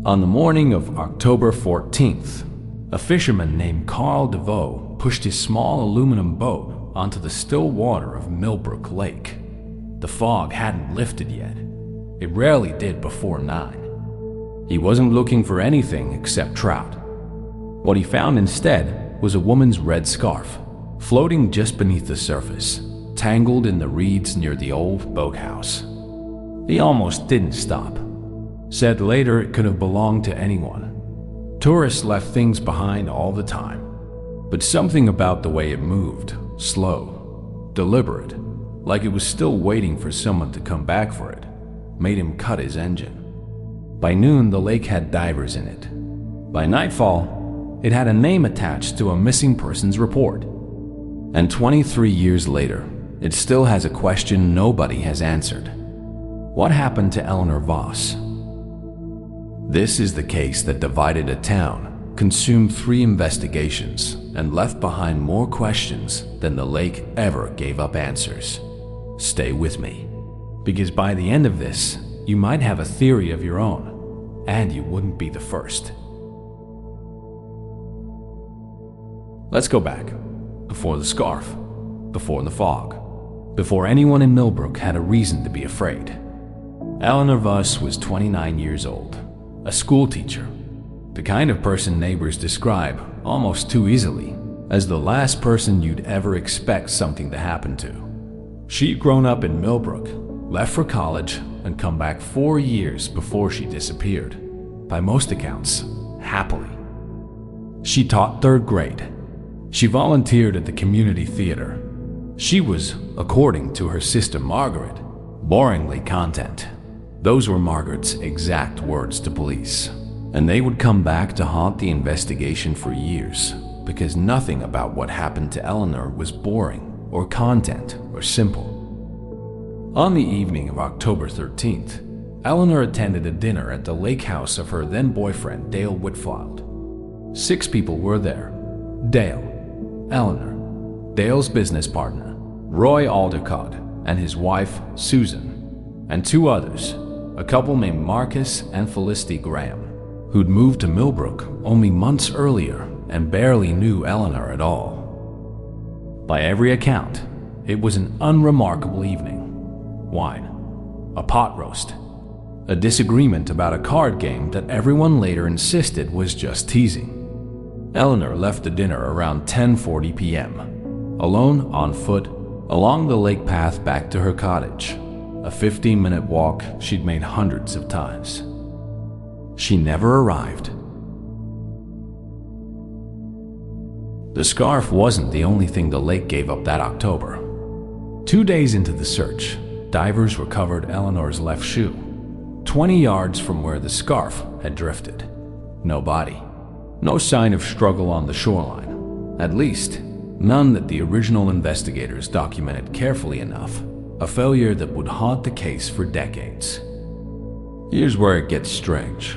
On the morning of October 14th, a fisherman named Carl DeVoe pushed his small aluminum boat onto the still water of Millbrook Lake. The fog hadn't lifted yet. It rarely did before 9. He wasn't looking for anything except trout. What he found instead was a woman's red scarf, floating just beneath the surface, tangled in the reeds near the old boathouse. He almost didn't stop. Said later it could have belonged to anyone. Tourists left things behind all the time, but something about the way it moved, slow, deliberate, like it was still waiting for someone to come back for it, made him cut his engine. By noon, the lake had divers in it. By nightfall, it had a name attached to a missing persons report. And 23 years later, it still has a question nobody has answered. What happened to Eleanor Voss? This is the case that divided a town, consumed 3 investigations, and left behind more questions than the lake ever gave up answers. Stay with me, because by the end of this, you might have a theory of your own, and you wouldn't be the first. Let's go back. Before the scarf, before the fog, before anyone in Millbrook had a reason to be afraid. Eleanor Voss was 29 years old, a school teacher, the kind of person neighbors describe almost too easily as the last person you'd ever expect something to happen to. She'd grown up in Millbrook, left for college, and come back 4 years before she disappeared. By most accounts, happily. She taught 3rd grade. She volunteered at the community theater. She was, according to her sister Margaret, boringly content. Those were Margaret's exact words to police. And they would come back to haunt the investigation for years, because nothing about what happened to Eleanor was boring, or content, or simple. On the evening of October 13th, Eleanor attended a dinner at the lake house of her then-boyfriend Dale Whitfield. 6 people were there. Dale, Eleanor, Dale's business partner, Roy Aldercott, and his wife, Susan, and 2 others, a couple named Marcus and Felicity Graham, who'd moved to Millbrook only months earlier and barely knew Eleanor at all. By every account, it was an unremarkable evening. Wine, a pot roast, a disagreement about a card game that everyone later insisted was just teasing. Eleanor left the dinner around 10:40 p.m., alone on foot, along the lake path back to her cottage, a 15-minute walk she'd made hundreds of times. She never arrived. The scarf wasn't the only thing the lake gave up that October. 2 days into the search, divers recovered Eleanor's left shoe, 20 yards from where the scarf had drifted. No body. No sign of struggle on the shoreline. At least, none that the original investigators documented carefully enough. A failure that would haunt the case for decades. Here's where it gets strange.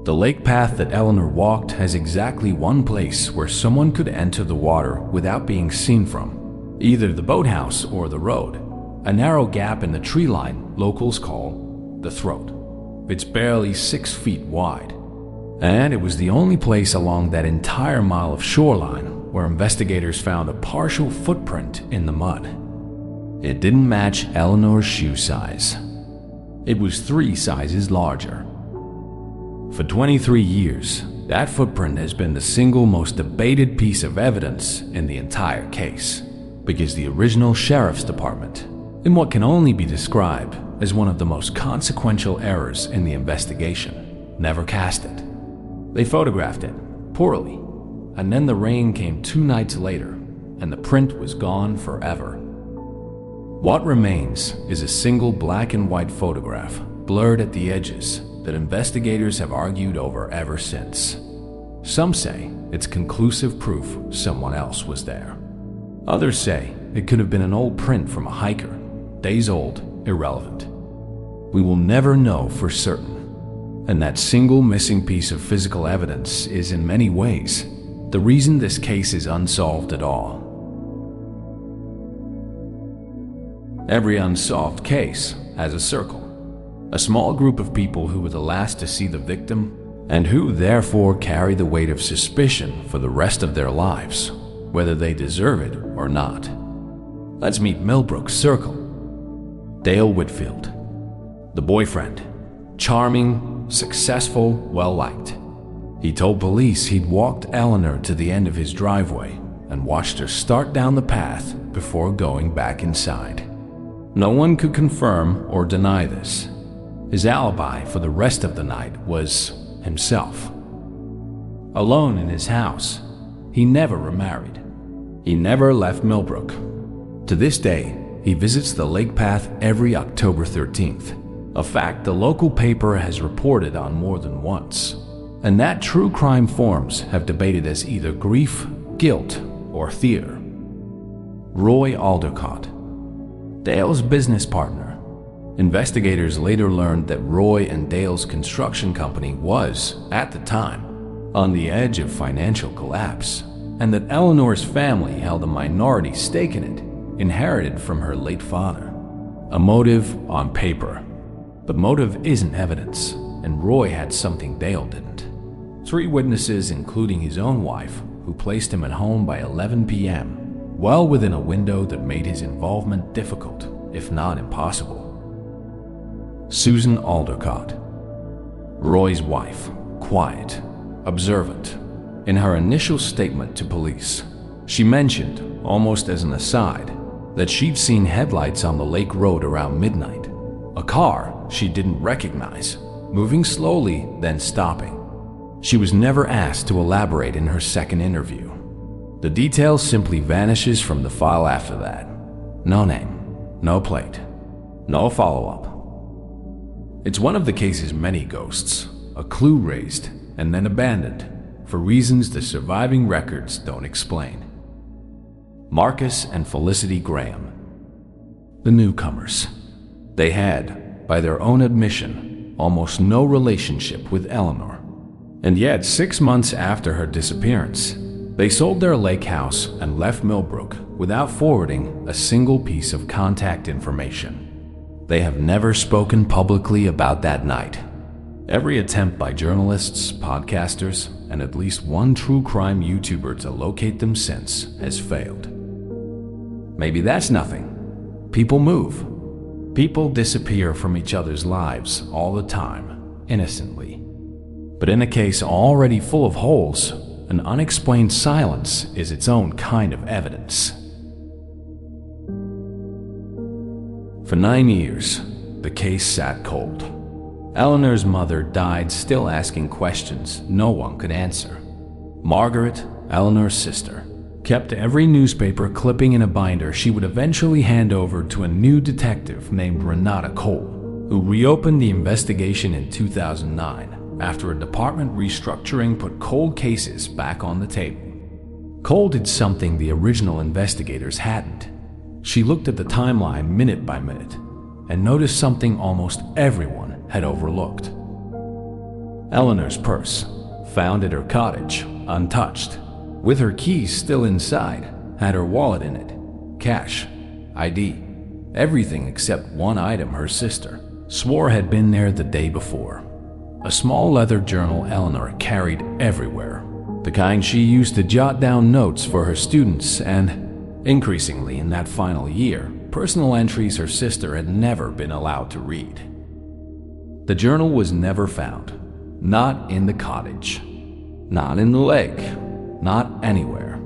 The lake path that Eleanor walked has exactly one place where someone could enter the water without being seen from, either the boathouse or the road, a narrow gap in the tree line locals call the throat. It's barely 6 feet wide, and it was the only place along that entire mile of shoreline where investigators found a partial footprint in the mud. It didn't match Eleanor's shoe size. It was 3 sizes larger. For 23 years, that footprint has been the single most debated piece of evidence in the entire case, because the original sheriff's department, in what can only be described as one of the most consequential errors in the investigation, never cast it. They photographed it, poorly, and then the rain came 2 nights later, and the print was gone forever. What remains is a single black and white photograph, blurred at the edges, that investigators have argued over ever since. Some say it's conclusive proof someone else was there. Others say it could have been an old print from a hiker, days old, irrelevant. We will never know for certain, and that single missing piece of physical evidence is in many ways the reason this case is unsolved at all. Every unsolved case has a circle. A small group of people who were the last to see the victim and who therefore carry the weight of suspicion for the rest of their lives, whether they deserve it or not. Let's meet Millbrook's circle. Dale Whitfield, the boyfriend, charming, successful, well-liked. He told police he'd walked Eleanor to the end of his driveway and watched her start down the path before going back inside. No one could confirm or deny this. His alibi for the rest of the night was himself. Alone in his house, he never remarried. He never left Millbrook. To this day, he visits the lake path every October 13th, a fact the local paper has reported on more than once, and that true crime forums have debated as either grief, guilt, or theater. Roy Aldecott, Dale's business partner. Investigators later learned that Roy and Dale's construction company was, at the time, on the edge of financial collapse, and that Eleanor's family held a minority stake in it, inherited from her late father. A motive on paper. But motive isn't evidence, and Roy had something Dale didn't. 3 witnesses, including his own wife, who placed him at home by 11 p.m., well within a window that made his involvement difficult, if not impossible. Susan Aldecott, Roy's wife, quiet, observant. In her initial statement to police, she mentioned, almost as an aside, that she'd seen headlights on the lake road around midnight, a car she didn't recognize, moving slowly, then stopping. She was never asked to elaborate in her second interview. The detail simply vanishes from the file after that. No name, no plate, no follow-up. It's one of the case's many ghosts, a clue raised and then abandoned for reasons the surviving records don't explain. Marcus and Felicity Graham, the newcomers. They had, by their own admission, almost no relationship with Eleanor. And yet, 6 months after her disappearance, they sold their lake house and left Millbrook without forwarding a single piece of contact information. They have never spoken publicly about that night. Every attempt by journalists, podcasters, and at least one true crime YouTuber to locate them since has failed. Maybe that's nothing. People move. People disappear from each other's lives all the time, innocently. But in a case already full of holes, an unexplained silence is its own kind of evidence. For 9 years, the case sat cold. Eleanor's mother died still asking questions no one could answer. Margaret, Eleanor's sister, kept every newspaper clipping in a binder she would eventually hand over to a new detective named Renata Cole, who reopened the investigation in 2009 after a department restructuring put cold cases back on the table. Cole did something the original investigators hadn't. She looked at the timeline minute by minute and noticed something almost everyone had overlooked. Eleanor's purse, found at her cottage, untouched, with her keys still inside, had her wallet in it, cash, ID, everything except one item her sister swore had been there the day before. A small leather journal Eleanor carried everywhere, the kind she used to jot down notes for her students and, increasingly in that final year, personal entries her sister had never been allowed to read. The journal was never found. Not in the cottage. Not in the lake. Not anywhere.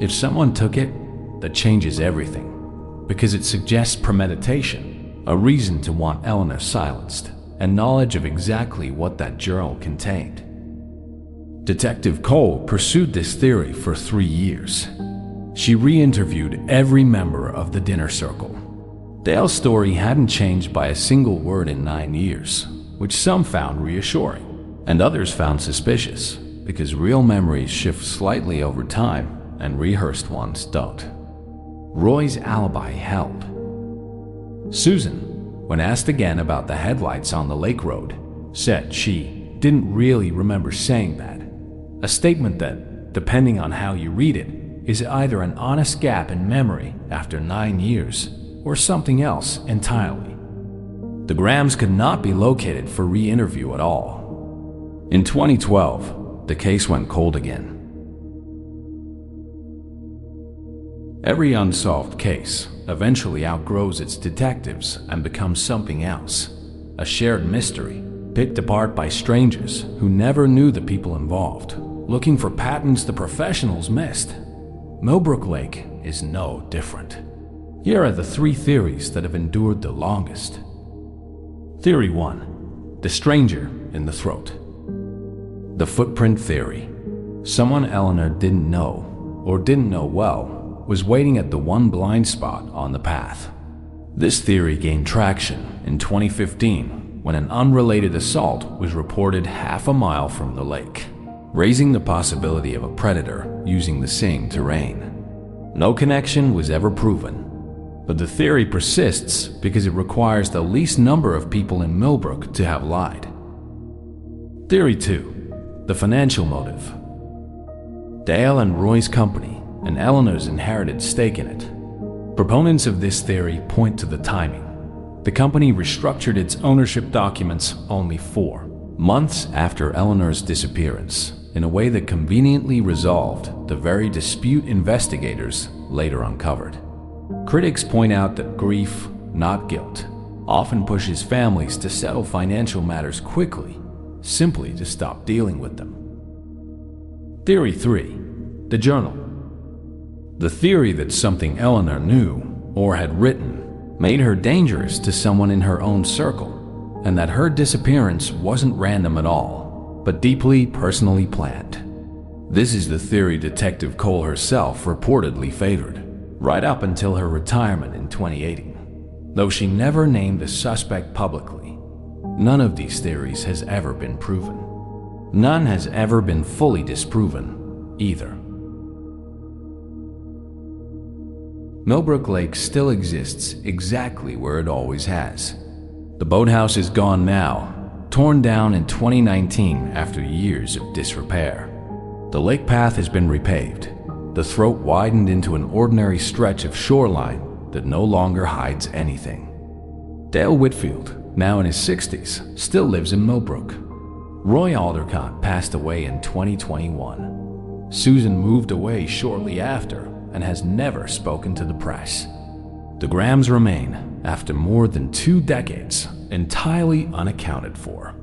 If someone took it, that changes everything, because it suggests premeditation, a reason to want Eleanor silenced, and knowledge of exactly what that journal contained. Detective Cole pursued this theory for 3 years. She re-interviewed every member of the dinner circle. Dale's story hadn't changed by a single word in 9 years, which some found reassuring, and others found suspicious, because real memories shift slightly over time and rehearsed ones don't. Roy's alibi held. Susan, when asked again about the headlights on the lake road, said she didn't really remember saying that, a statement that, depending on how you read it, is either an honest gap in memory after 9 years or something else entirely. The Grahams could not be located for re-interview at all. In 2012, the case went cold again. Every unsolved case eventually outgrows its detectives and becomes something else, a shared mystery, picked apart by strangers who never knew the people involved, looking for patterns the professionals missed. Millbrook Lake is no different. Here are the 3 theories that have endured the longest. Theory 1. The stranger in the throat. The footprint theory. Someone Eleanor didn't know, or didn't know well, was waiting at the one blind spot on the path. This theory gained traction in 2015 when an unrelated assault was reported half a mile from the lake, raising the possibility of a predator using the same terrain. No connection was ever proven, but the theory persists because it requires the least number of people in Millbrook to have lied. Theory 2. The financial motive. Dale and Roy's company and Eleanor's inherited stake in it. Proponents of this theory point to the timing. The company restructured its ownership documents only 4 months after Eleanor's disappearance, in a way that conveniently resolved the very dispute investigators later uncovered. Critics point out that grief, not guilt, often pushes families to settle financial matters quickly, simply to stop dealing with them. Theory 3. The journal. The theory that something Eleanor knew or had written made her dangerous to someone in her own circle, and that her disappearance wasn't random at all, but deeply personally planned. This is the theory Detective Cole herself reportedly favored, right up until her retirement in 2018. Though she never named a suspect publicly, none of these theories has ever been proven. None has ever been fully disproven, either. Millbrook Lake still exists exactly where it always has. The boathouse is gone now, torn down in 2019 after years of disrepair. The lake path has been repaved, the throat widened into an ordinary stretch of shoreline that no longer hides anything. Dale Whitfield, now in his 60s, still lives in Millbrook. Roy Aldercott passed away in 2021. Susan moved away shortly after and has never spoken to the press. The Grahams remain, after more than 2 decades, entirely unaccounted for.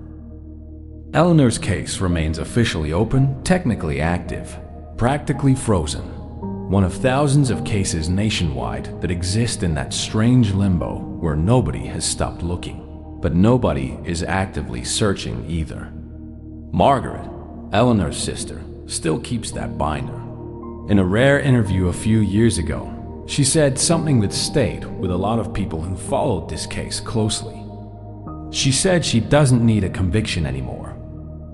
Eleanor's case remains officially open, technically active, practically frozen. One of thousands of cases nationwide that exist in that strange limbo where nobody has stopped looking, but nobody is actively searching either. Margaret, Eleanor's sister, still keeps that binder. In a rare interview a few years ago, she said something that stayed with a lot of people who followed this case closely. She said she doesn't need a conviction anymore.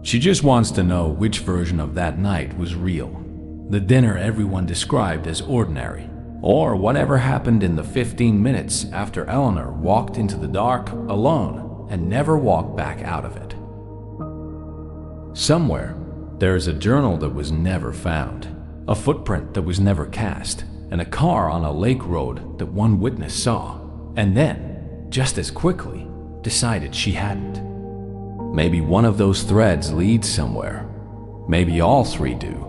She just wants to know which version of that night was real. The dinner everyone described as ordinary, or whatever happened in the 15 minutes after Eleanor walked into the dark alone and never walked back out of it. Somewhere, there is a journal that was never found, a footprint that was never cast, and a car on a lake road that one witness saw, and then, just as quickly, decided she hadn't. Maybe one of those threads leads somewhere. Maybe all 3 do.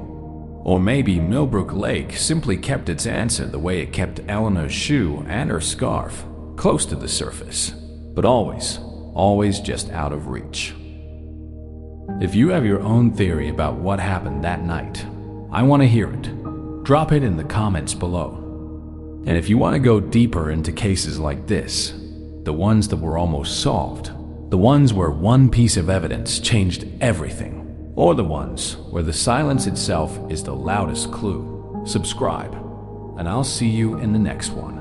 Or maybe Millbrook Lake simply kept its answer the way it kept Eleanor's shoe and her scarf, close to the surface, but always just out of reach. If you have your own theory about what happened that night, I want to hear it. Drop it in the comments below. And if you want to go deeper into cases like this, the ones that were almost solved, the ones where one piece of evidence changed everything, or the ones where the silence itself is the loudest clue, subscribe, and I'll see you in the next one.